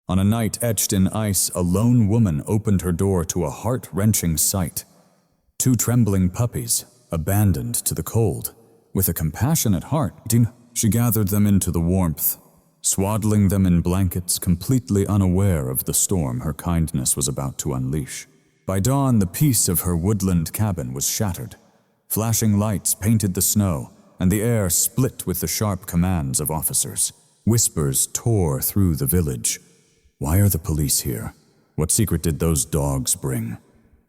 On a night etched in ice, a lone woman opened her door to a heart-wrenching sight. 2 trembling puppies, abandoned to the cold. With a compassionate heart, she gathered them into the warmth, swaddling them in blankets, completely unaware of the storm her kindness was about to unleash. By dawn, the peace of her woodland cabin was shattered. Flashing lights painted the snow, and the air split with the sharp commands of officers. Whispers tore through the village. Why are the police here? What secret did those dogs bring?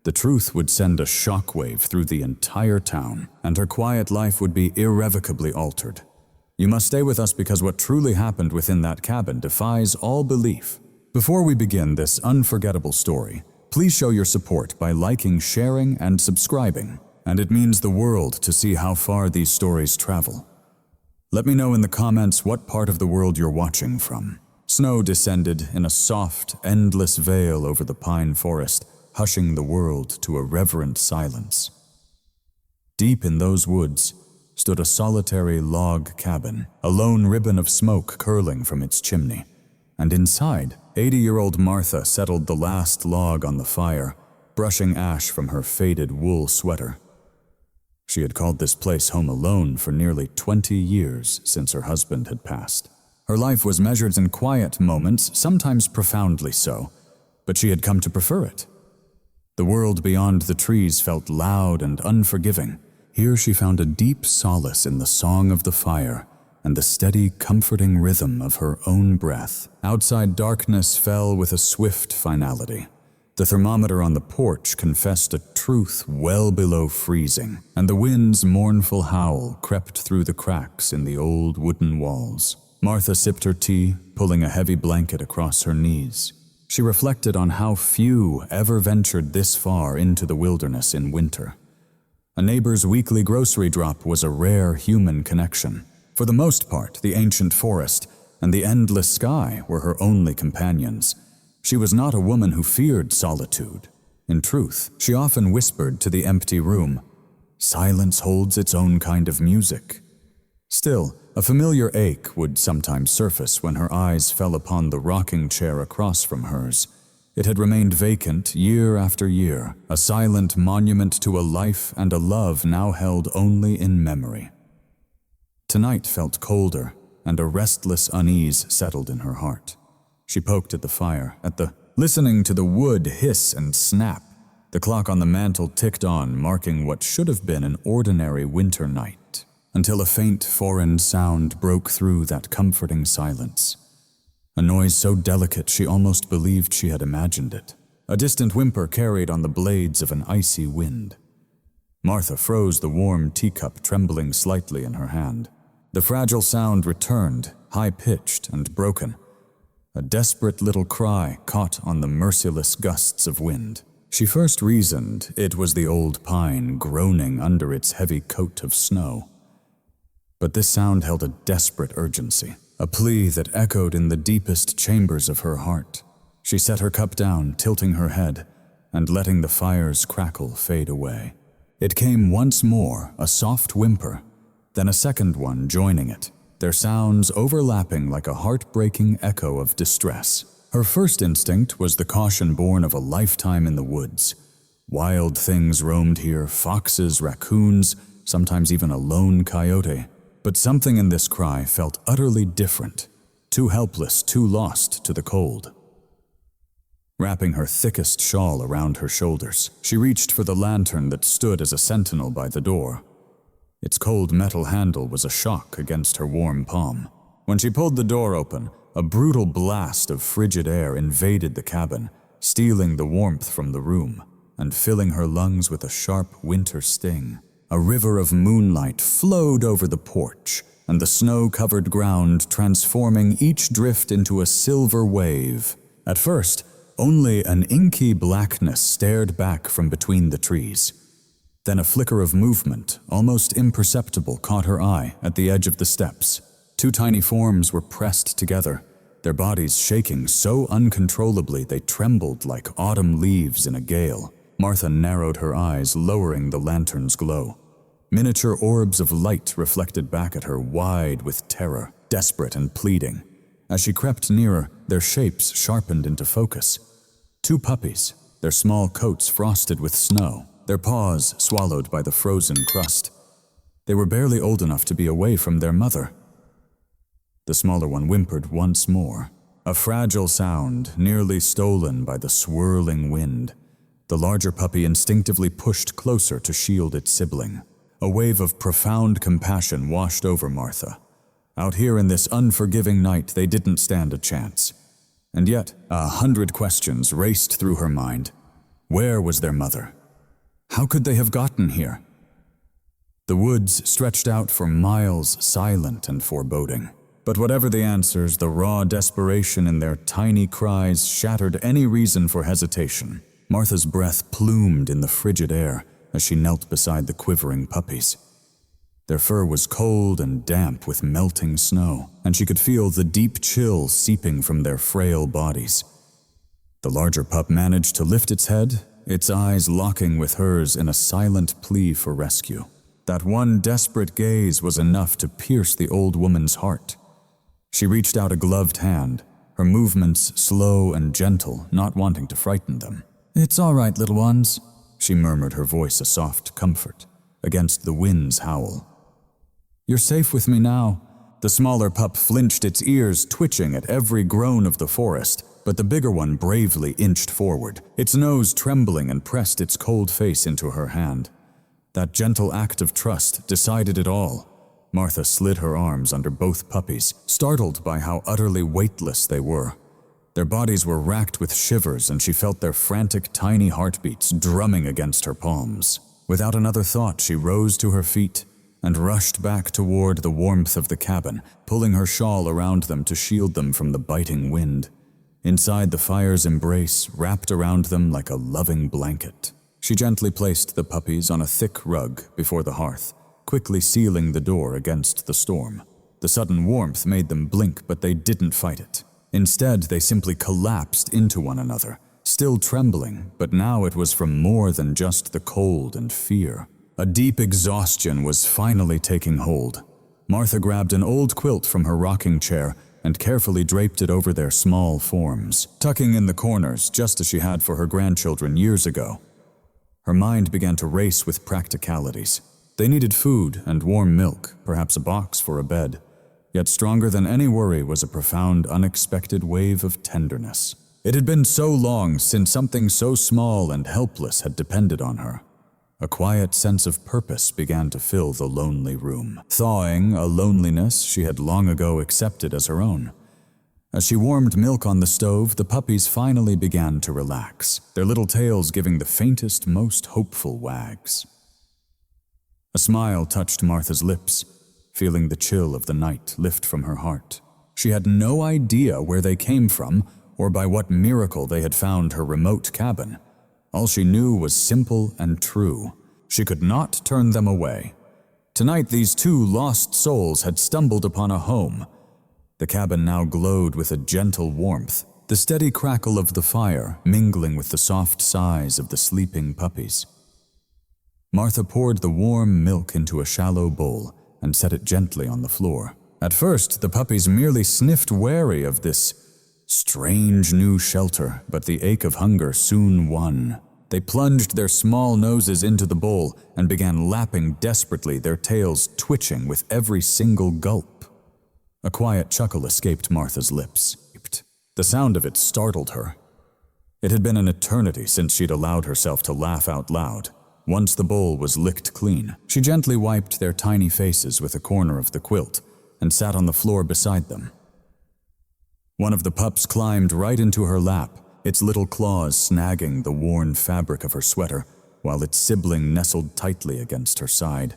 The truth would send a shockwave through the entire town, and her quiet life would be irrevocably altered. You must stay with us because what truly happened within that cabin defies all belief. Before we begin this unforgettable story, please show your support by liking, sharing, and subscribing, and it means the world to see how far these stories travel. Let me know in the comments what part of the world you're watching from. Snow descended in a soft, endless veil over the pine forest, hushing the world to a reverent silence. Deep in those woods stood a solitary log cabin, a lone ribbon of smoke curling from its chimney. And inside, 80-year-old Martha settled the last log on the fire, brushing ash from her faded wool sweater. She had called this place home alone for nearly 20 years since her husband had passed. Her life was measured in quiet moments, sometimes profoundly so, but she had come to prefer it. The world beyond the trees felt loud and unforgiving. Here she found a deep solace in the song of the fire and the steady, comforting rhythm of her own breath. Outside, darkness fell with a swift finality. The thermometer on the porch confessed a truth well below freezing, and the wind's mournful howl crept through the cracks in the old wooden walls. Martha sipped her tea, pulling a heavy blanket across her knees. She reflected on how few ever ventured this far into the wilderness in winter. A neighbor's weekly grocery drop was a rare human connection. For the most part, the ancient forest and the endless sky were her only companions. She was not a woman who feared solitude. In truth, she often whispered to the empty room, "Silence holds its own kind of music." Still, a familiar ache would sometimes surface when her eyes fell upon the rocking chair across from hers. It had remained vacant year after year, a silent monument to a life and a love now held only in memory. Tonight felt colder, and a restless unease settled in her heart. She poked at the fire, listening to the wood hiss and snap. The clock on the mantel ticked on, marking what should have been an ordinary winter night, until a faint foreign sound broke through that comforting silence. A noise so delicate she almost believed she had imagined it. A distant whimper carried on the blades of an icy wind. Martha froze, the warm teacup trembling slightly in her hand. The fragile sound returned, high-pitched and broken. A desperate little cry caught on the merciless gusts of wind. She first reasoned it was the old pine groaning under its heavy coat of snow. But this sound held a desperate urgency, a plea that echoed in the deepest chambers of her heart. She set her cup down, tilting her head, and letting the fire's crackle fade away. It came once more, a soft whimper, then a second one joining it, their sounds overlapping like a heartbreaking echo of distress. Her first instinct was the caution born of a lifetime in the woods. Wild things roamed here, foxes, raccoons, sometimes even a lone coyote. But something in this cry felt utterly different, too helpless, too lost to the cold. Wrapping her thickest shawl around her shoulders, she reached for the lantern that stood as a sentinel by the door. Its cold metal handle was a shock against her warm palm. When she pulled the door open, a brutal blast of frigid air invaded the cabin, stealing the warmth from the room and filling her lungs with a sharp winter sting. A river of moonlight flowed over the porch, and the snow-covered ground transforming each drift into a silver wave. At first, only an inky blackness stared back from between the trees. Then a flicker of movement, almost imperceptible, caught her eye at the edge of the steps. 2 tiny forms were pressed together, their bodies shaking so uncontrollably they trembled like autumn leaves in a gale. Martha narrowed her eyes, lowering the lantern's glow. Miniature orbs of light reflected back at her, wide with terror, desperate and pleading. As she crept nearer, their shapes sharpened into focus. 2 puppies, their small coats frosted with snow, their paws swallowed by the frozen crust. They were barely old enough to be away from their mother. The smaller one whimpered once more, a fragile sound nearly stolen by the swirling wind. The larger puppy instinctively pushed closer to shield its sibling. A wave of profound compassion washed over Martha. Out here in this unforgiving night, they didn't stand a chance. And yet, 100 questions raced through her mind. Where was their mother? How could they have gotten here? The woods stretched out for miles, silent and foreboding. But whatever the answers, the raw desperation in their tiny cries shattered any reason for hesitation. Martha's breath plumed in the frigid air as she knelt beside the quivering puppies. Their fur was cold and damp with melting snow, and she could feel the deep chill seeping from their frail bodies. The larger pup managed to lift its head, its eyes locking with hers in a silent plea for rescue. That one desperate gaze was enough to pierce the old woman's heart. She reached out a gloved hand, her movements slow and gentle, not wanting to frighten them. "It's all right, little ones," she murmured, her voice a soft comfort against the wind's howl. "You're safe with me now." The smaller pup flinched, its ears twitching at every groan of the forest, but the bigger one bravely inched forward, its nose trembling, and pressed its cold face into her hand. That gentle act of trust decided it all. Martha slid her arms under both puppies, startled by how utterly weightless they were. Their bodies were racked with shivers, and she felt their frantic, tiny heartbeats drumming against her palms. Without another thought, she rose to her feet and rushed back toward the warmth of the cabin, pulling her shawl around them to shield them from the biting wind. Inside, the fire's embrace wrapped around them like a loving blanket. She gently placed the puppies on a thick rug before the hearth, quickly sealing the door against the storm. The sudden warmth made them blink, but they didn't fight it. Instead, they simply collapsed into one another, still trembling, but now it was from more than just the cold and fear. A deep exhaustion was finally taking hold. Martha grabbed an old quilt from her rocking chair and carefully draped it over their small forms, tucking in the corners just as she had for her grandchildren years ago. Her mind began to race with practicalities. They needed food and warm milk, perhaps a box for a bed. Yet stronger than any worry was a profound, unexpected wave of tenderness. It had been so long since something so small and helpless had depended on her. A quiet sense of purpose began to fill the lonely room, thawing a loneliness she had long ago accepted as her own. As she warmed milk on the stove, the puppies finally began to relax, their little tails giving the faintest, most hopeful wags. A smile touched Martha's lips, feeling the chill of the night lift from her heart. She had no idea where they came from or by what miracle they had found her remote cabin. All she knew was simple and true. She could not turn them away. Tonight, these 2 lost souls had stumbled upon a home. The cabin now glowed with a gentle warmth, the steady crackle of the fire mingling with the soft sighs of the sleeping puppies. Martha poured the warm milk into a shallow bowl and set it gently on the floor. At first, the puppies merely sniffed, wary of this strange new shelter, but the ache of hunger soon won. They plunged their small noses into the bowl and began lapping desperately, their tails twitching with every single gulp. A quiet chuckle escaped Martha's lips. The sound of it startled her. It had been an eternity since she'd allowed herself to laugh out loud. Once the bowl was licked clean, she gently wiped their tiny faces with a corner of the quilt and sat on the floor beside them. One of the pups climbed right into her lap, its little claws snagging the worn fabric of her sweater, while its sibling nestled tightly against her side.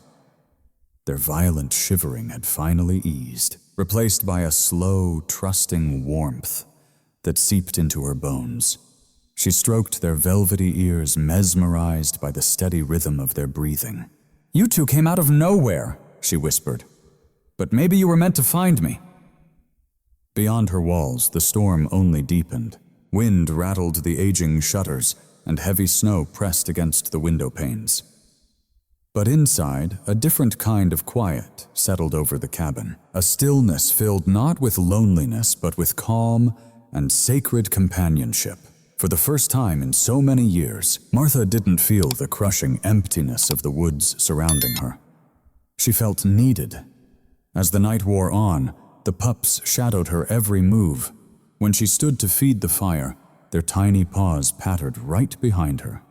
Their violent shivering had finally eased, replaced by a slow, trusting warmth that seeped into her bones. She stroked their velvety ears, mesmerized by the steady rhythm of their breathing. "You 2 came out of nowhere," she whispered. "But maybe you were meant to find me." Beyond her walls, the storm only deepened. Wind rattled the aging shutters, and heavy snow pressed against the window panes. But inside, a different kind of quiet settled over the cabin, a stillness filled not with loneliness but with calm and sacred companionship. For the first time in so many years, Martha didn't feel the crushing emptiness of the woods surrounding her. She felt needed. As the night wore on, the pups shadowed her every move. When she stood to feed the fire, their tiny paws pattered right behind her.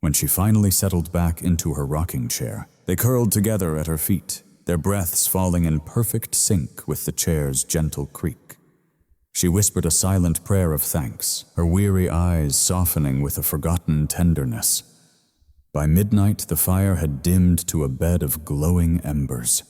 When she finally settled back into her rocking chair, they curled together at her feet, their breaths falling in perfect sync with the chair's gentle creak. She whispered a silent prayer of thanks, her weary eyes softening with a forgotten tenderness. By midnight, the fire had dimmed to a bed of glowing embers.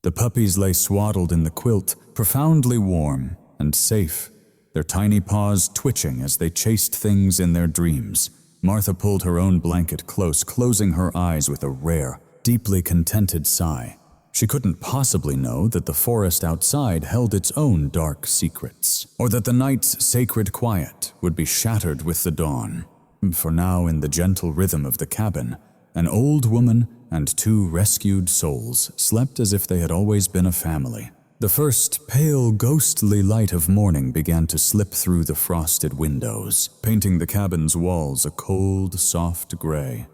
The puppies lay swaddled in the quilt, profoundly warm and safe, their tiny paws twitching as they chased things in their dreams. Martha pulled her own blanket close, closing her eyes with a rare, deeply contented sigh. She couldn't possibly know that the forest outside held its own dark secrets, or that the night's sacred quiet would be shattered with the dawn. For now, in the gentle rhythm of the cabin, an old woman and two rescued souls slept as if they had always been a family. The first pale, ghostly light of morning began to slip through the frosted windows, painting the cabin's walls a cold, soft gray.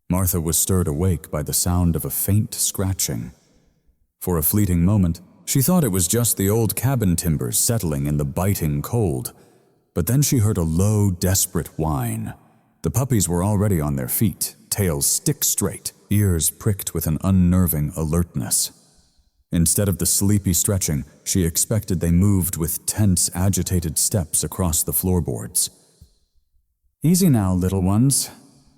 Martha was stirred awake by the sound of a faint scratching. For a fleeting moment, she thought it was just the old cabin timbers settling in the biting cold, but then she heard a low, desperate whine. The puppies were already on their feet, tails stick straight, ears pricked with an unnerving alertness. Instead of the sleepy stretching, she expected they moved with tense, agitated steps across the floorboards. "Easy now, little ones,"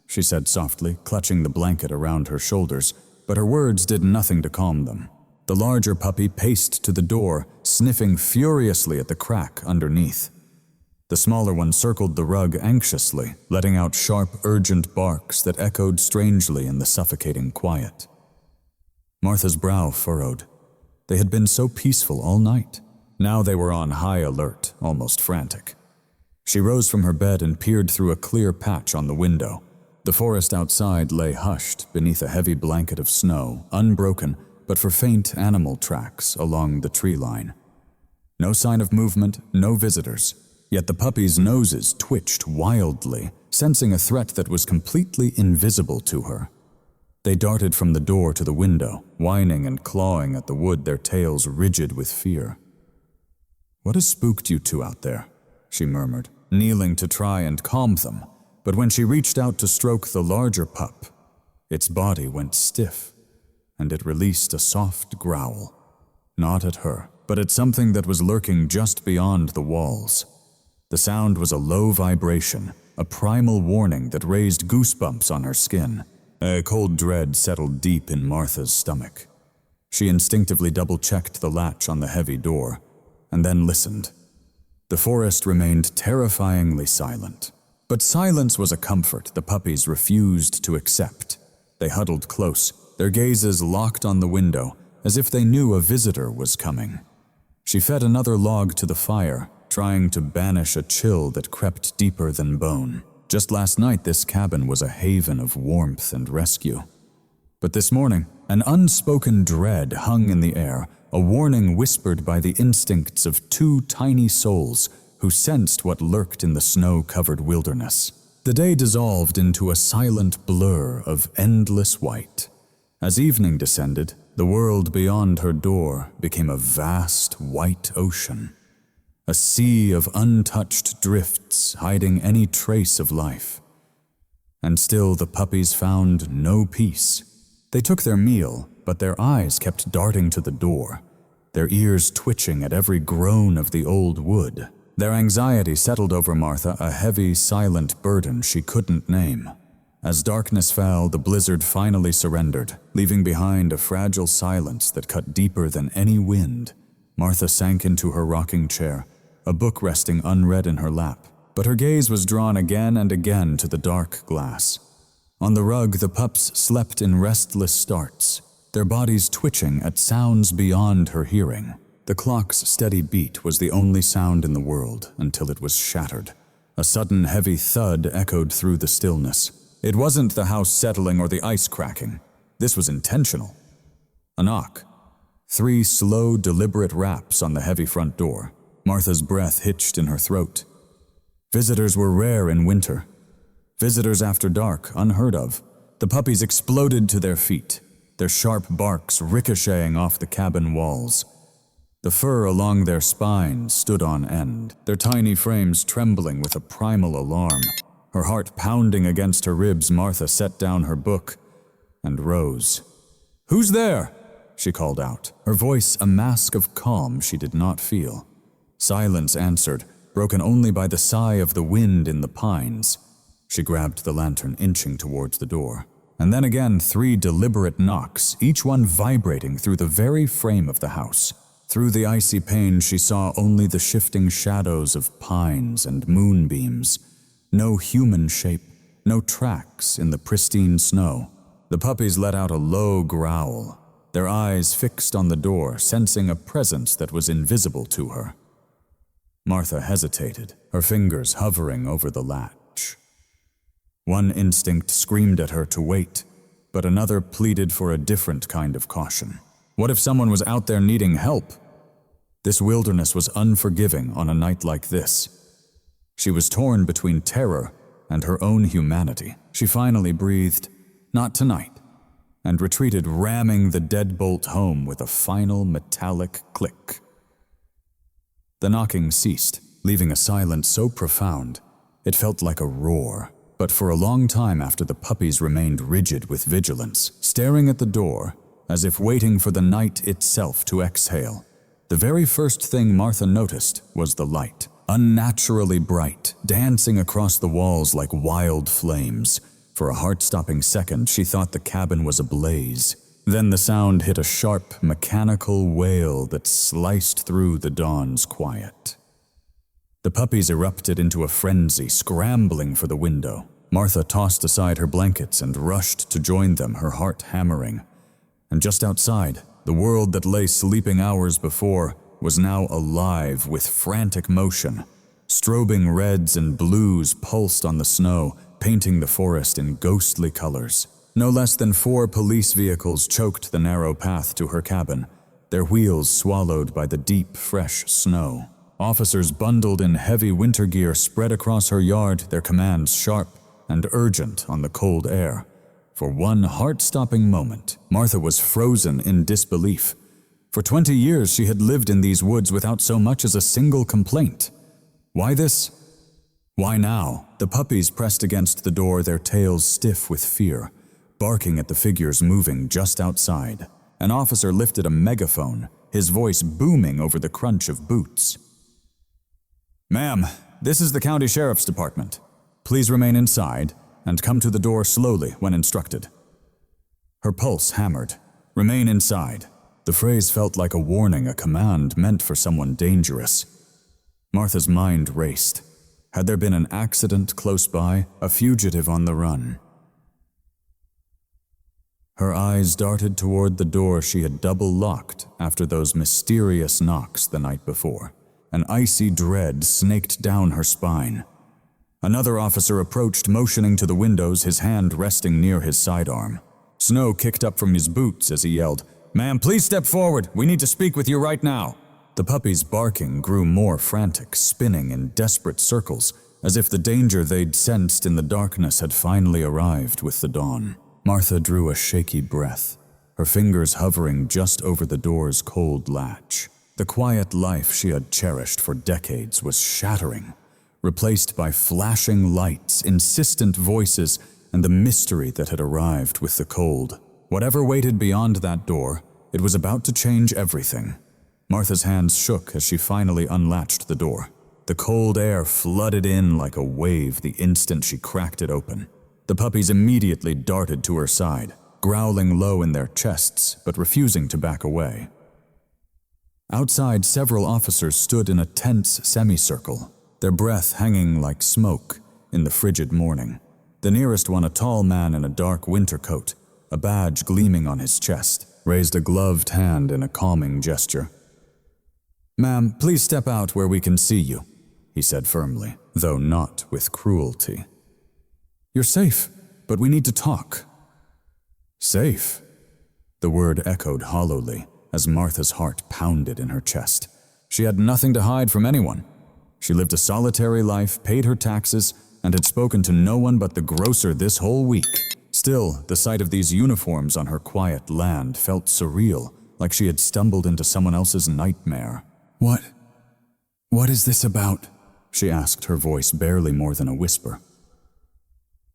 she said softly, clutching the blanket around her shoulders, but her words did nothing to calm them. The larger puppy paced to the door, sniffing furiously at the crack underneath. The smaller one circled the rug anxiously, letting out sharp, urgent barks that echoed strangely in the suffocating quiet. Martha's brow furrowed. They had been so peaceful all night. Now they were on high alert, almost frantic. She rose from her bed and peered through a clear patch on the window. The forest outside lay hushed beneath a heavy blanket of snow, unbroken but for faint animal tracks along the tree line. No sign of movement, no visitors. Yet the puppies' noses twitched wildly, sensing a threat that was completely invisible to her. They darted from the door to the window, whining and clawing at the wood, their tails rigid with fear. "What has spooked you two out there?" she murmured, kneeling to try and calm them. But when she reached out to stroke the larger pup, its body went stiff, and it released a soft growl. Not at her, but at something that was lurking just beyond the walls. The sound was a low vibration, a primal warning that raised goosebumps on her skin. A cold dread settled deep in Martha's stomach. She instinctively double-checked the latch on the heavy door, and then listened. The forest remained terrifyingly silent. But silence was a comfort the puppies refused to accept. They huddled close, their gazes locked on the window, as if they knew a visitor was coming. She fed another log to the fire, trying to banish a chill that crept deeper than bone. Just last night, this cabin was a haven of warmth and rescue. But this morning, an unspoken dread hung in the air, a warning whispered by the instincts of two tiny souls who sensed what lurked in the snow-covered wilderness. The day dissolved into a silent blur of endless white. As evening descended, the world beyond her door became a vast white ocean. A sea of untouched drifts hiding any trace of life. And still the puppies found no peace. They took their meal, but their eyes kept darting to the door, their ears twitching at every groan of the old wood. Their anxiety settled over Martha, a heavy, silent burden she couldn't name. As darkness fell, the blizzard finally surrendered, leaving behind a fragile silence that cut deeper than any wind. Martha sank into her rocking chair, a book resting unread in her lap, but her gaze was drawn again and again to the dark glass. On the rug, the pups slept in restless starts, their bodies twitching at sounds beyond her hearing. The clock's steady beat was the only sound in the world until it was shattered. A sudden heavy thud echoed through the stillness. It wasn't the house settling or the ice cracking. This was intentional. A knock. 3 slow, deliberate raps on the heavy front door. Martha's breath hitched in her throat. Visitors were rare in winter. Visitors after dark, unheard of. The puppies exploded to their feet, their sharp barks ricocheting off the cabin walls. The fur along their spines stood on end, their tiny frames trembling with a primal alarm. Her heart pounding against her ribs, Martha set down her book and rose. "Who's there?" she called out, her voice a mask of calm she did not feel. Silence answered, broken only by the sigh of the wind in the pines. She grabbed the lantern, inching towards the door. And then again 3 deliberate knocks, each one vibrating through the very frame of the house. Through the icy pane she saw only the shifting shadows of pines and moonbeams. No human shape, no tracks in the pristine snow. The puppies let out a low growl, their eyes fixed on the door, sensing a presence that was invisible to her. Martha hesitated, her fingers hovering over the latch. One instinct screamed at her to wait, but another pleaded for a different kind of caution. What if someone was out there needing help? This wilderness was unforgiving on a night like this. She was torn between terror and her own humanity. She finally breathed, "Not tonight," and retreated, ramming the deadbolt home with a final metallic click. The knocking ceased, leaving a silence so profound it felt like a roar. But for a long time after, the puppies remained rigid with vigilance, staring at the door as if waiting for the night itself to exhale. The very first thing Martha noticed was the light, unnaturally bright, dancing across the walls like wild flames. For a heart-stopping second, she thought the cabin was ablaze. Then the sound hit a sharp, mechanical wail that sliced through the dawn's quiet. The puppies erupted into a frenzy, scrambling for the window. Martha tossed aside her blankets and rushed to join them, her heart hammering. And just outside, the world that lay sleeping hours before was now alive with frantic motion. Strobing reds and blues pulsed on the snow, painting the forest in ghostly colors. No less than 4 police vehicles choked the narrow path to her cabin, their wheels swallowed by the deep, fresh snow. Officers bundled in heavy winter gear spread across her yard, their commands sharp and urgent on the cold air. For one heart-stopping moment, Martha was frozen in disbelief. For 20 years she had lived in these woods without so much as a single complaint. Why this? Why now? The puppies pressed against the door, their tails stiff with fear, barking at the figures moving just outside. An officer lifted a megaphone, his voice booming over the crunch of boots. "Ma'am, this is the county sheriff's department. Please remain inside and come to the door slowly when instructed." Her pulse hammered. "Remain inside." The phrase felt like a warning, a command meant for someone dangerous. Martha's mind raced. Had there been an accident close by, a fugitive on the run? Her eyes darted toward the door she had double-locked after those mysterious knocks the night before. An icy dread snaked down her spine. Another officer approached, motioning to the windows, his hand resting near his sidearm. Snow kicked up from his boots as he yelled, "Ma'am, please step forward. We need to speak with you right now." The puppy's barking grew more frantic, spinning in desperate circles, as if the danger they'd sensed in the darkness had finally arrived with the dawn. Martha drew a shaky breath, her fingers hovering just over the door's cold latch. The quiet life she had cherished for decades was shattering, replaced by flashing lights, insistent voices, and the mystery that had arrived with the cold. Whatever waited beyond that door, it was about to change everything. Martha's hands shook as she finally unlatched the door. The cold air flooded in like a wave the instant she cracked it open. The puppies immediately darted to her side, growling low in their chests, but refusing to back away. Outside, several officers stood in a tense semicircle, their breath hanging like smoke in the frigid morning. The nearest one, a tall man in a dark winter coat, a badge gleaming on his chest, raised a gloved hand in a calming gesture. "Ma'am, please step out where we can see you," he said firmly, though not with cruelty. "You're safe. but we need to talk." "Safe?" The word echoed hollowly as Martha's heart pounded in her chest. She had nothing to hide from anyone. She lived a solitary life, paid her taxes, and had spoken to no one but the grocer this whole week. Still, the sight of these uniforms on her quiet land felt surreal, like she had stumbled into someone else's nightmare. What is this about?" she asked, her voice barely more than a whisper.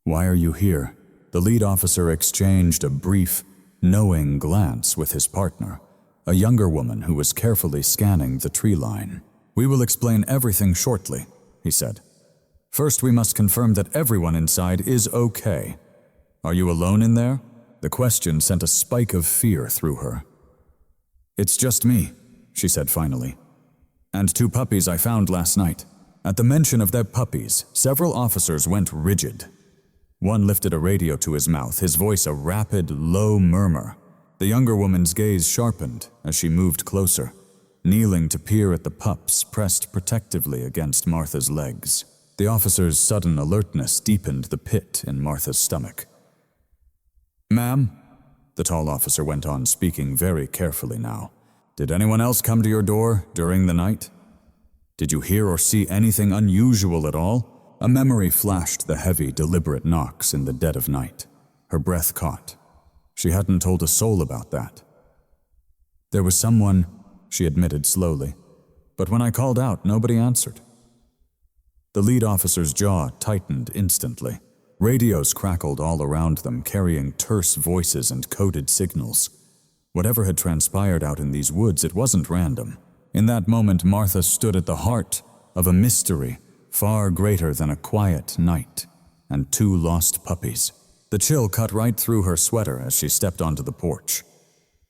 "Why are you here?" The lead officer exchanged a brief, knowing glance with his partner, a younger woman who was carefully scanning the tree line. "We will explain everything shortly," he said. "First, we must confirm that everyone inside is okay. Are you alone in there?" The question sent a spike of fear through her. "It's just me," she said finally. "And 2 puppies I found last night." At the mention of their puppies, several officers went rigid. One lifted a radio to his mouth, his voice a rapid, low murmur. The younger woman's gaze sharpened as she moved closer, kneeling to peer at the pups pressed protectively against Martha's legs. The officer's sudden alertness deepened the pit in Martha's stomach. "Ma'am," the tall officer went on, speaking very carefully now, "did anyone else come to your door during the night? Did you hear or see anything unusual at all?" A memory flashed the heavy, deliberate knocks in the dead of night. Her breath caught. She hadn't told a soul about that. "There was someone," she admitted slowly, "but when I called out, nobody answered." The lead officer's jaw tightened instantly. Radios crackled all around them, carrying terse voices and coded signals. Whatever had transpired out in these woods, it wasn't random. In that moment, Martha stood at the heart of a mystery far greater than a quiet night and 2 lost puppies. The chill cut right through her sweater as she stepped onto the porch.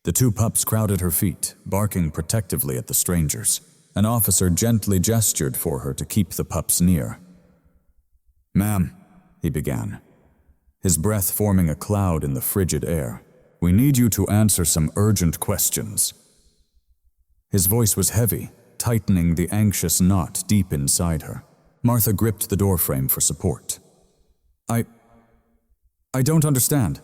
The 2 pups crowded her feet, barking protectively at the strangers. An officer gently gestured for her to keep the pups near. "Ma'am," he began, his breath forming a cloud in the frigid air, "we need you to answer some urgent questions." His voice was heavy, tightening the anxious knot deep inside her. Martha gripped the doorframe for support. I don't understand.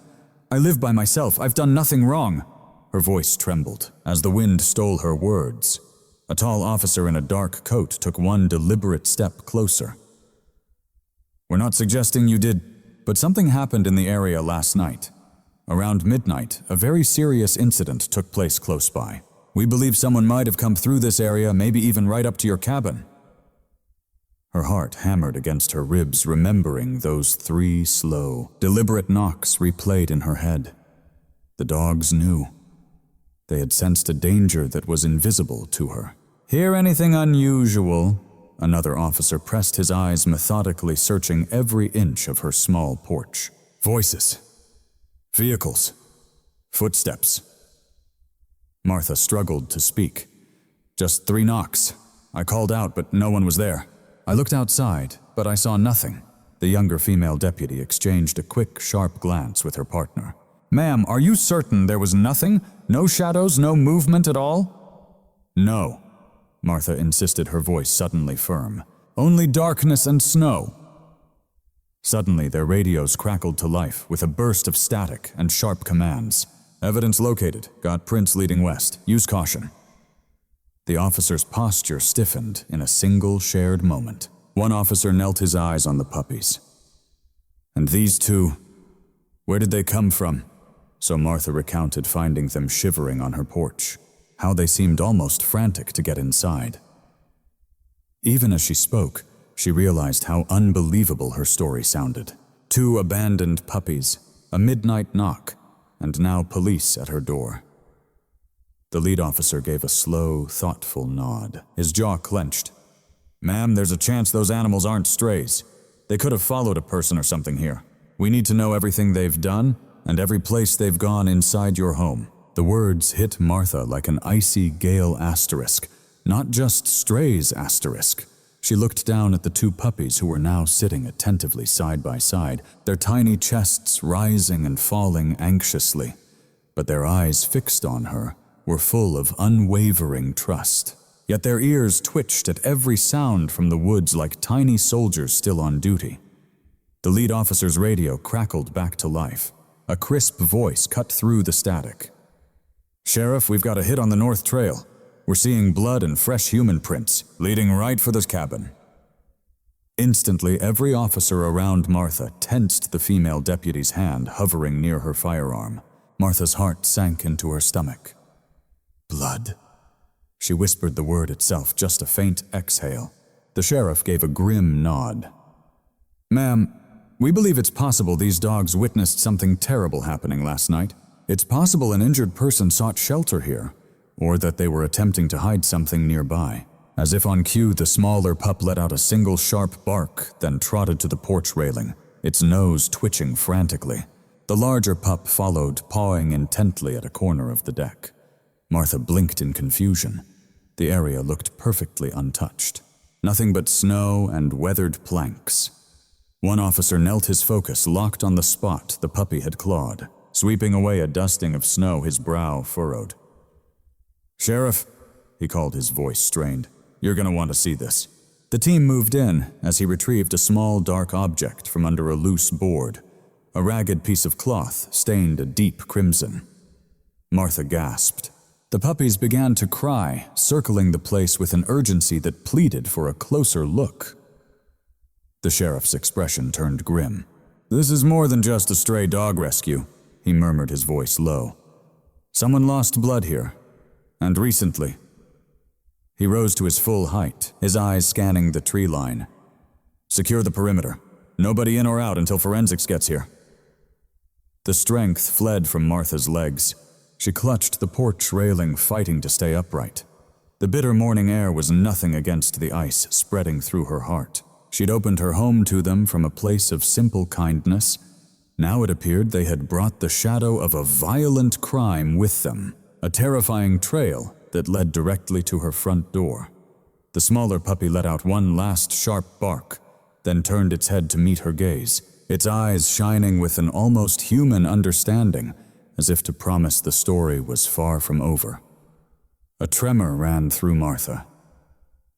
I live by myself. I've done nothing wrong." Her voice trembled as the wind stole her words. A tall officer in a dark coat took one deliberate step closer. "We're not suggesting you did, but something happened in the area last night. Around midnight, a very serious incident took place close by. We believe someone might have come through this area, maybe even right up to your cabin." Her heart hammered against her ribs, remembering those 3 slow, deliberate knocks replayed in her head. The dogs knew. They had sensed a danger that was invisible to her. "Hear anything unusual?" Another officer pressed his eyes, methodically searching every inch of her small porch. "Voices. Vehicles. Footsteps." Martha struggled to speak. "Just 3 knocks. I called out, but no one was there. I looked outside, but I saw nothing." The younger female deputy exchanged a quick, sharp glance with her partner. "Ma'am, are you certain there was nothing? No shadows, no movement at all?" "No," Martha insisted, her voice suddenly firm. "Only darkness and snow." Suddenly, their radios crackled to life with a burst of static and sharp commands. "Evidence located. Got prints leading west. Use caution." The officer's posture stiffened in a single shared moment. One officer knelt his eyes on the puppies. "And these 2, where did they come from?" So Martha recounted finding them shivering on her porch, how they seemed almost frantic to get inside. Even as she spoke, she realized how unbelievable her story sounded. 2 abandoned puppies, a midnight knock, and now police at her door. The lead officer gave a slow, thoughtful nod. His jaw clenched. "Ma'am, there's a chance those animals aren't strays. They could have followed a person or something here. We need to know everything they've done and every place they've gone inside your home." The words hit Martha like an icy gale asterisk, not just strays asterisk. She looked down at the 2 puppies who were now sitting attentively side by side, their tiny chests rising and falling anxiously, but their eyes fixed on her were full of unwavering trust. Yet their ears twitched at every sound from the woods like tiny soldiers still on duty. The lead officer's radio crackled back to life. A crisp voice cut through the static. "Sheriff, we've got a hit on the North Trail. We're seeing blood and fresh human prints, leading right for this cabin." Instantly, every officer around Martha tensed the female deputy's hand hovering near her firearm. Martha's heart sank into her stomach. "Blood." She whispered the word itself, just a faint exhale. The sheriff gave a grim nod. "Ma'am, we believe it's possible these dogs witnessed something terrible happening last night. It's possible an injured person sought shelter here, or that they were attempting to hide something nearby." As if on cue, the smaller pup let out a single sharp bark, then trotted to the porch railing, its nose twitching frantically. The larger pup followed, pawing intently at a corner of the deck. Martha blinked in confusion. The area looked perfectly untouched. Nothing but snow and weathered planks. One officer knelt, his focus locked on the spot the puppy had clawed, sweeping away a dusting of snow, his brow furrowed. "Sheriff," he called, his voice strained, "you're going to want to see this." The team moved in as he retrieved a small dark object from under a loose board. A ragged piece of cloth stained a deep crimson. Martha gasped. The puppies began to cry, circling the place with an urgency that pleaded for a closer look. The sheriff's expression turned grim. "This is more than just a stray dog rescue," he murmured, his voice low. "Someone lost blood here, and recently." He rose to his full height, his eyes scanning the tree line. "Secure the perimeter. Nobody in or out until forensics gets here." The strength fled from Martha's legs. She clutched the porch railing, fighting to stay upright. The bitter morning air was nothing against the ice spreading through her heart. She'd opened her home to them from a place of simple kindness. Now it appeared they had brought the shadow of a violent crime with them, a terrifying trail that led directly to her front door. The smaller puppy let out one last sharp bark, then turned its head to meet her gaze, its eyes shining with an almost human understanding, as if to promise the story was far from over. A tremor ran through Martha.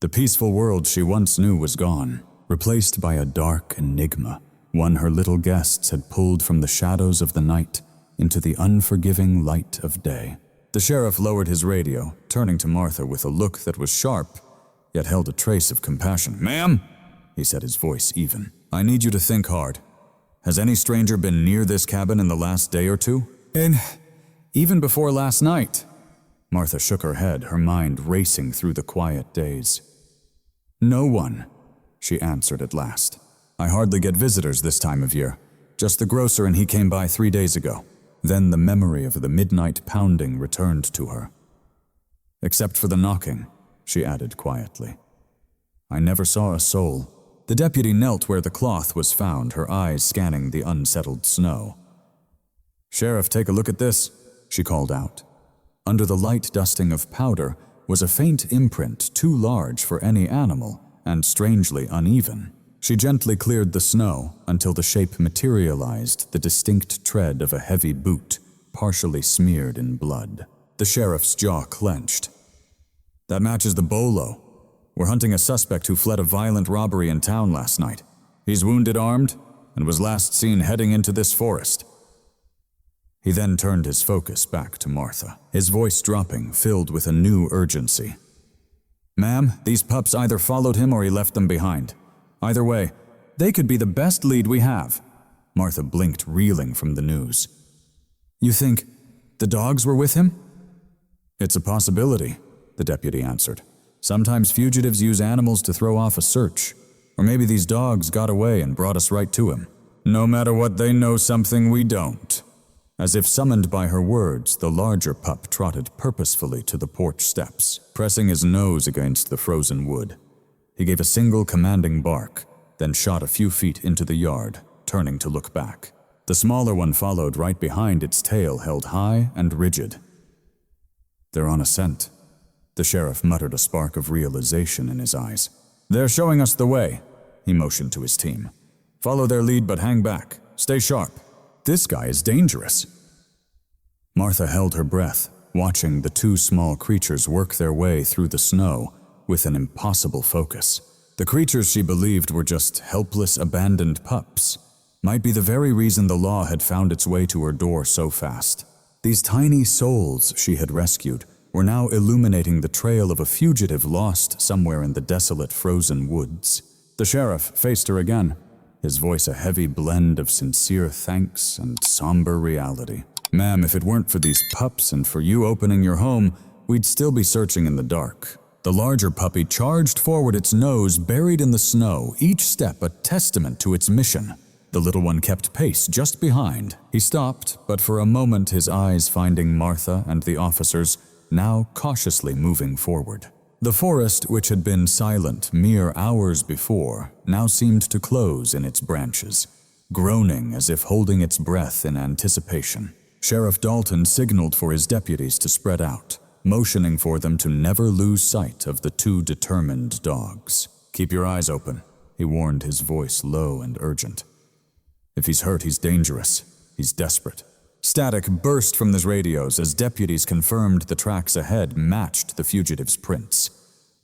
The peaceful world she once knew was gone, replaced by a dark enigma, one her little guests had pulled from the shadows of the night into the unforgiving light of day. The sheriff lowered his radio, turning to Martha with a look that was sharp, yet held a trace of compassion. "Ma'am," he said, his voice even, "I need you to think hard. Has any stranger been near this cabin in the last day or two?" Even before last night." Martha shook her head, her mind racing through the quiet days. "No one," she answered at last. "I hardly get visitors this time of year. Just the grocer, and he came by 3 days ago." Then the memory of the midnight pounding returned to her. "Except for the knocking," she added quietly. "I never saw a soul." The deputy knelt where the cloth was found, her eyes scanning the unsettled snow. "Sheriff, take a look at this," she called out. Under the light dusting of powder was a faint imprint too large for any animal and strangely uneven. She gently cleared the snow until the shape materialized, the distinct tread of a heavy boot, partially smeared in blood. The sheriff's jaw clenched. "That matches the bolo. We're hunting a suspect who fled a violent robbery in town last night. He's wounded, armed, and was last seen heading into this forest." He then turned his focus back to Martha, his voice dropping, filled with a new urgency. "Ma'am, these pups either followed him or he left them behind. Either way, they could be the best lead we have." Martha blinked, reeling from the news. "You think the dogs were with him?" "It's a possibility," the deputy answered. "Sometimes fugitives use animals to throw off a search. Or maybe these dogs got away and brought us right to him. No matter what, they know something we don't." As if summoned by her words, the larger pup trotted purposefully to the porch steps, pressing his nose against the frozen wood. He gave a single commanding bark, then shot a few feet into the yard, turning to look back. The smaller one followed right behind, its tail held high and rigid. "They're on a scent." The sheriff muttered, a spark of realization in his eyes. "They're showing us the way," he motioned to his team. "Follow their lead, but hang back. Stay sharp. This guy is dangerous." Martha held her breath, watching the two small creatures work their way through the snow with an impossible focus. The creatures she believed were just helpless, abandoned pups, might be the very reason the law had found its way to her door so fast. These tiny souls she had rescued were now illuminating the trail of a fugitive lost somewhere in the desolate frozen woods. The sheriff faced her again, his voice a heavy blend of sincere thanks and somber reality. "Ma'am, if it weren't for these pups and for you opening your home, we'd still be searching in the dark." The larger puppy charged forward, its nose buried in the snow, each step a testament to its mission. The little one kept pace just behind. He stopped, but for a moment his eyes finding Martha and the officers, now cautiously moving forward. The forest, which had been silent mere hours before, now seemed to close in its branches, groaning as if holding its breath in anticipation. Sheriff Dalton signaled for his deputies to spread out, motioning for them to never lose sight of the two determined dogs. "Keep your eyes open," he warned, his voice low and urgent. "If he's hurt, he's dangerous. He's desperate." Static burst from the radios as deputies confirmed the tracks ahead matched the fugitive's prints.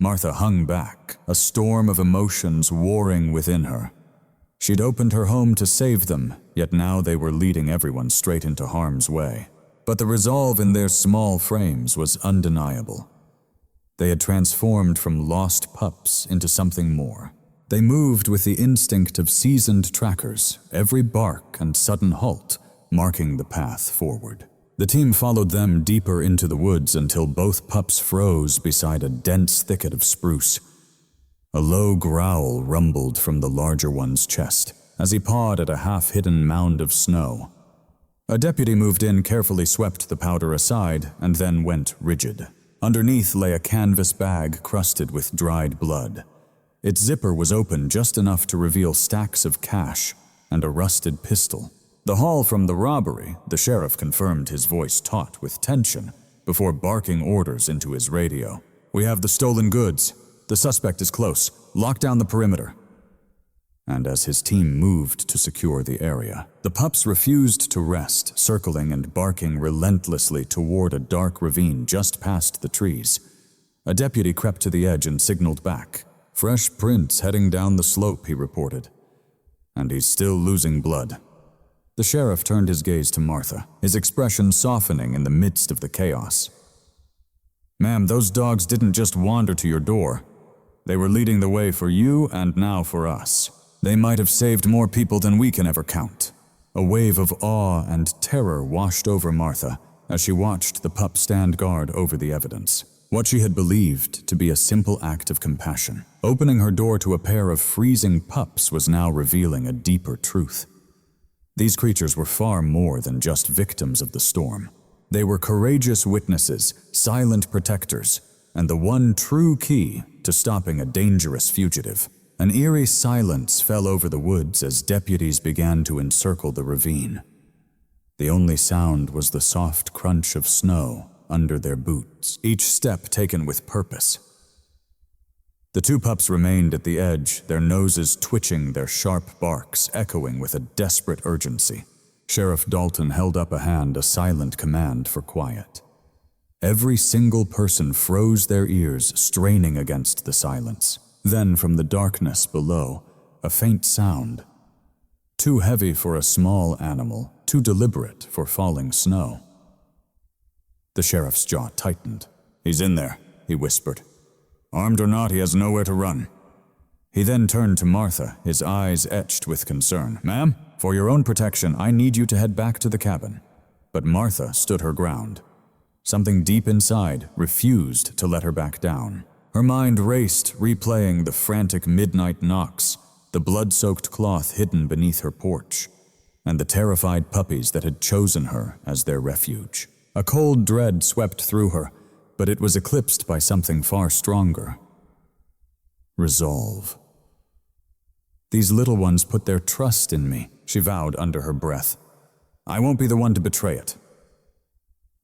Martha hung back, a storm of emotions warring within her. She'd opened her home to save them, yet now they were leading everyone straight into harm's way. But the resolve in their small frames was undeniable. They had transformed from lost pups into something more. They moved with the instinct of seasoned trackers, every bark and sudden halt marking the path forward. The team followed them deeper into the woods until both pups froze beside a dense thicket of spruce. A low growl rumbled from the larger one's chest as he pawed at a half-hidden mound of snow. A deputy moved in, carefully swept the powder aside, and then went rigid. Underneath lay a canvas bag crusted with dried blood. Its zipper was open just enough to reveal stacks of cash and a rusted pistol. The haul from the robbery, the sheriff confirmed, his voice taut with tension, before barking orders into his radio. "We have the stolen goods. The suspect is close. Lock down the perimeter." And as his team moved to secure the area, the pups refused to rest, circling and barking relentlessly toward a dark ravine just past the trees. A deputy crept to the edge and signaled back. "Fresh prints heading down the slope," he reported. "And he's still losing blood." The sheriff turned his gaze to Martha, his expression softening in the midst of the chaos. "Ma'am, those dogs didn't just wander to your door. They were leading the way for you and now for us. They might have saved more people than we can ever count." A wave of awe and terror washed over Martha as she watched the pup stand guard over the evidence. What she had believed to be a simple act of compassion, opening her door to a pair of freezing pups, was now revealing a deeper truth. These creatures were far more than just victims of the storm. They were courageous witnesses, silent protectors, and the one true key to stopping a dangerous fugitive. An eerie silence fell over the woods as deputies began to encircle the ravine. The only sound was the soft crunch of snow under their boots, each step taken with purpose. The two pups remained at the edge, their noses twitching, their sharp barks echoing with a desperate urgency. Sheriff Dalton held up a hand, a silent command for quiet. Every single person froze their ears, straining against the silence. Then from the darkness below, a faint sound. Too heavy for a small animal, too deliberate for falling snow. The sheriff's jaw tightened. "He's in there," he whispered. "Armed or not, he has nowhere to run." He then turned to Martha, his eyes etched with concern. "Ma'am, for your own protection, I need you to head back to the cabin." But Martha stood her ground. Something deep inside refused to let her back down. Her mind raced, replaying the frantic midnight knocks, the blood-soaked cloth hidden beneath her porch, and the terrified puppies that had chosen her as their refuge. A cold dread swept through her, but it was eclipsed by something far stronger. Resolve. "These little ones put their trust in me," she vowed under her breath. "I won't be the one to betray it."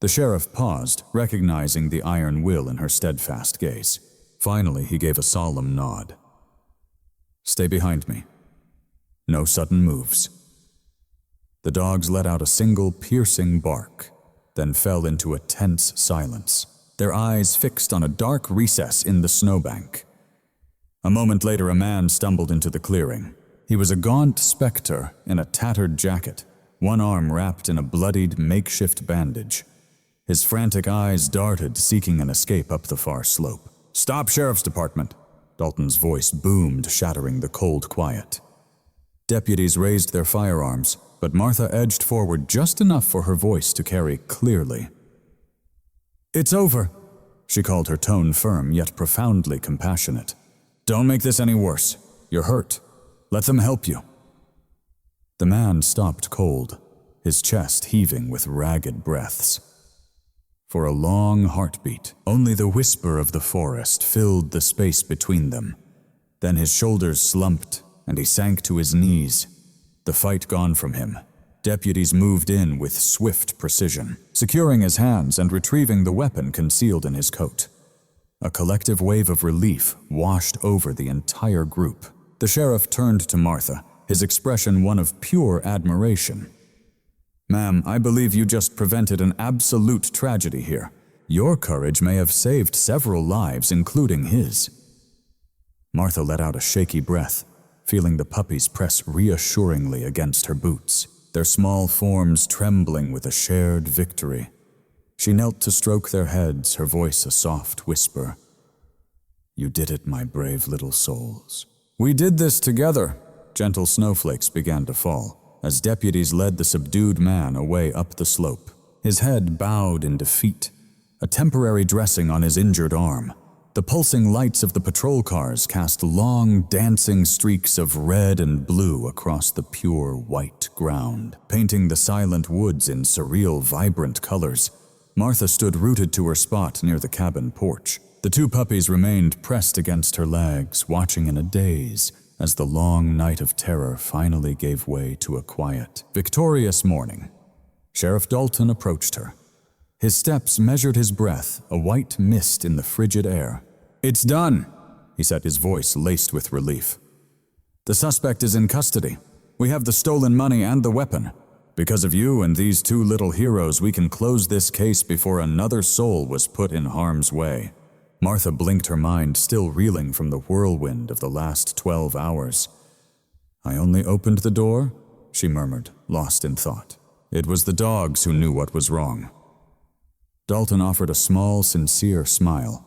The sheriff paused, recognizing the iron will in her steadfast gaze. Finally, he gave a solemn nod. "Stay behind me. No sudden moves." The dogs let out a single piercing bark, then fell into a tense silence, their eyes fixed on a dark recess in the snowbank. A moment later, a man stumbled into the clearing. He was a gaunt specter in a tattered jacket, one arm wrapped in a bloodied makeshift bandage. His frantic eyes darted, seeking an escape up the far slope. "Stop, Sheriff's Department!" Dalton's voice boomed, shattering the cold quiet. Deputies raised their firearms, but Martha edged forward just enough for her voice to carry clearly. "It's over," she called, her tone firm yet profoundly compassionate. "Don't make this any worse. You're hurt. Let them help you." The man stopped cold, his chest heaving with ragged breaths. For a long heartbeat, only the whisper of the forest filled the space between them. Then his shoulders slumped, and he sank to his knees. The fight gone from him, deputies moved in with swift precision, securing his hands and retrieving the weapon concealed in his coat. A collective wave of relief washed over the entire group. The sheriff turned to Martha, his expression one of pure admiration. "Ma'am, I believe you just prevented an absolute tragedy here. Your courage may have saved several lives, including his." Martha let out a shaky breath, feeling the puppies press reassuringly against her boots, their small forms trembling with a shared victory. She knelt to stroke their heads, her voice a soft whisper. "You did it, my brave little souls." "We did this together." Gentle snowflakes began to fall, as deputies led the subdued man away up the slope. His head bowed in defeat, a temporary dressing on his injured arm. The pulsing lights of the patrol cars cast long, dancing streaks of red and blue across the pure white ground, painting the silent woods in surreal, vibrant colors. Martha stood rooted to her spot near the cabin porch. The two puppies remained pressed against her legs, watching in a daze as the long night of terror finally gave way to a quiet, victorious morning. Sheriff Dalton approached her. His steps measured his breath, a white mist in the frigid air. "It's done," he said, his voice laced with relief. "The suspect is in custody. We have the stolen money and the weapon. Because of you and these two little heroes, we can close this case before another soul was put in harm's way." Martha blinked, her mind still reeling from the whirlwind of the last 12 hours. "I only opened the door," she murmured, lost in thought. "It was the dogs who knew what was wrong." Dalton offered a small, sincere smile.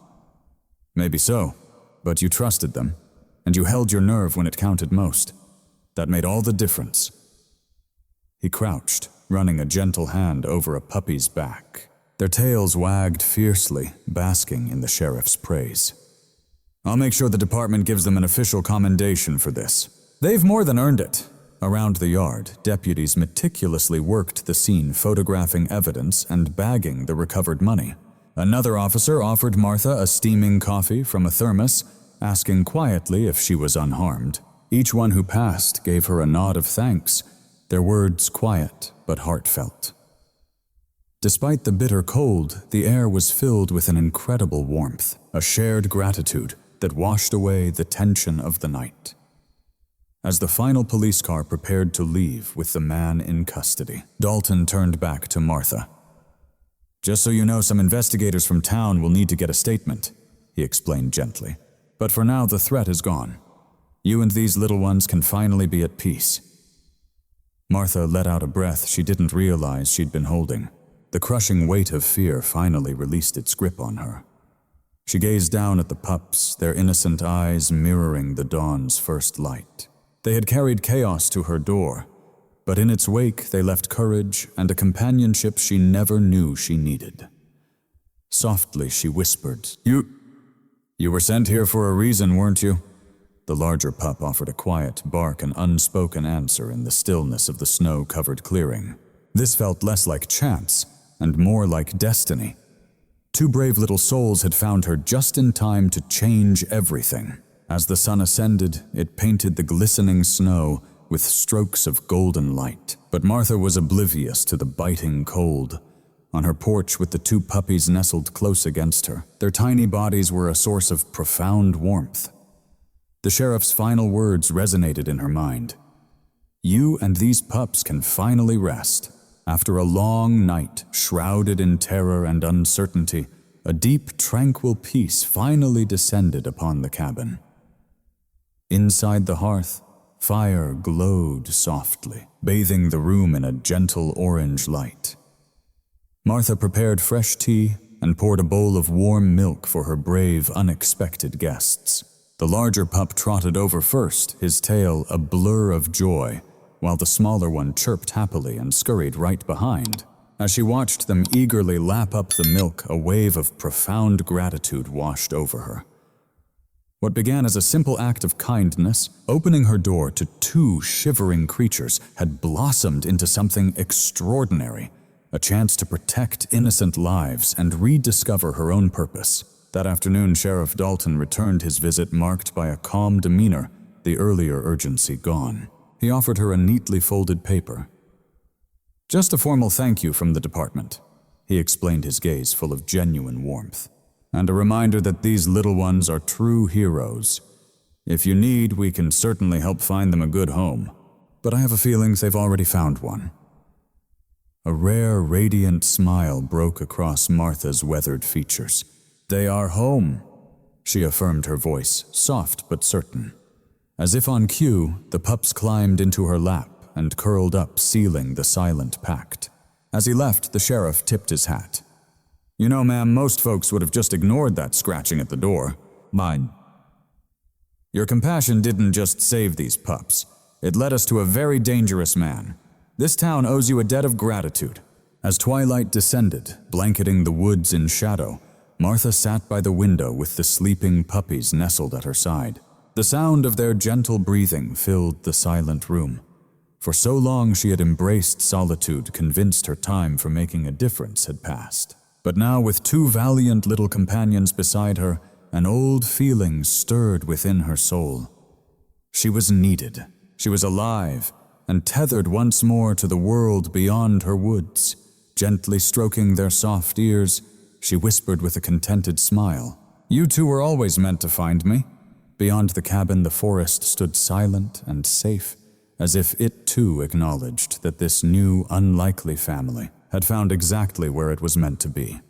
"Maybe so, but you trusted them, and you held your nerve when it counted most. That made all the difference." He crouched, running a gentle hand over a puppy's back. Their tails wagged fiercely, basking in the sheriff's praise. "I'll make sure the department gives them an official commendation for this. They've more than earned it." Around the yard, deputies meticulously worked the scene, photographing evidence and bagging the recovered money. Another officer offered Martha a steaming coffee from a thermos, asking quietly if she was unharmed. Each one who passed gave her a nod of thanks, their words quiet but heartfelt. Despite the bitter cold, the air was filled with an incredible warmth, a shared gratitude that washed away the tension of the night. As the final police car prepared to leave with the man in custody, Dalton turned back to Martha. "Just so you know, some investigators from town will need to get a statement," he explained gently. "But for now, the threat is gone. You and these little ones can finally be at peace." Martha let out a breath she didn't realize she'd been holding. The crushing weight of fear finally released its grip on her. She gazed down at the pups, their innocent eyes mirroring the dawn's first light. They had carried chaos to her door, but in its wake they left courage and a companionship she never knew she needed. Softly she whispered, You were sent here for a reason, weren't you?" The larger pup offered a quiet bark, an unspoken answer in the stillness of the snow-covered clearing. This felt less like chance and more like destiny. Two brave little souls had found her just in time to change everything. As the sun ascended, it painted the glistening snow with strokes of golden light. But Martha was oblivious to the biting cold. On her porch with the two puppies nestled close against her, their tiny bodies were a source of profound warmth. The sheriff's final words resonated in her mind. "You and these pups can finally rest." After a long night, shrouded in terror and uncertainty, a deep, tranquil peace finally descended upon the cabin. Inside the hearth, Fire glowed softly, bathing the room in a gentle orange light. Martha prepared fresh tea and poured a bowl of warm milk for her brave, unexpected guests. The larger pup trotted over first, his tail a blur of joy, while the smaller one chirped happily and scurried right behind. As she watched them eagerly lap up the milk, a wave of profound gratitude washed over her. What began as a simple act of kindness, opening her door to two shivering creatures, had blossomed into something extraordinary, a chance to protect innocent lives and rediscover her own purpose. That afternoon, Sheriff Dalton returned his visit marked by a calm demeanor, the earlier urgency gone. He offered her a neatly folded paper. "Just a formal thank you from the department," he explained, his gaze full of genuine warmth. "And a reminder that these little ones are true heroes. If you need, we can certainly help find them a good home. But I have a feeling they've already found one." A rare, radiant smile broke across Martha's weathered features. "They are home," she affirmed, her voice soft but certain. As if on cue, the pups climbed into her lap and curled up, sealing the silent pact. As he left, the sheriff tipped his hat. "You know, ma'am, most folks would have just ignored that scratching at the door. Mine. Your compassion didn't just save these pups. It led us to a very dangerous man. This town owes you a debt of gratitude." As twilight descended, blanketing the woods in shadow, Martha sat by the window with the sleeping puppies nestled at her side. The sound of their gentle breathing filled the silent room. For so long she had embraced solitude, convinced her time for making a difference had passed. But now, with two valiant little companions beside her, an old feeling stirred within her soul. She was needed, she was alive, and tethered once more to the world beyond her woods. Gently stroking their soft ears, she whispered with a contented smile, "You two were always meant to find me." Beyond the cabin, the forest stood silent and safe, as if it too acknowledged that this new, unlikely family had found exactly where it was meant to be.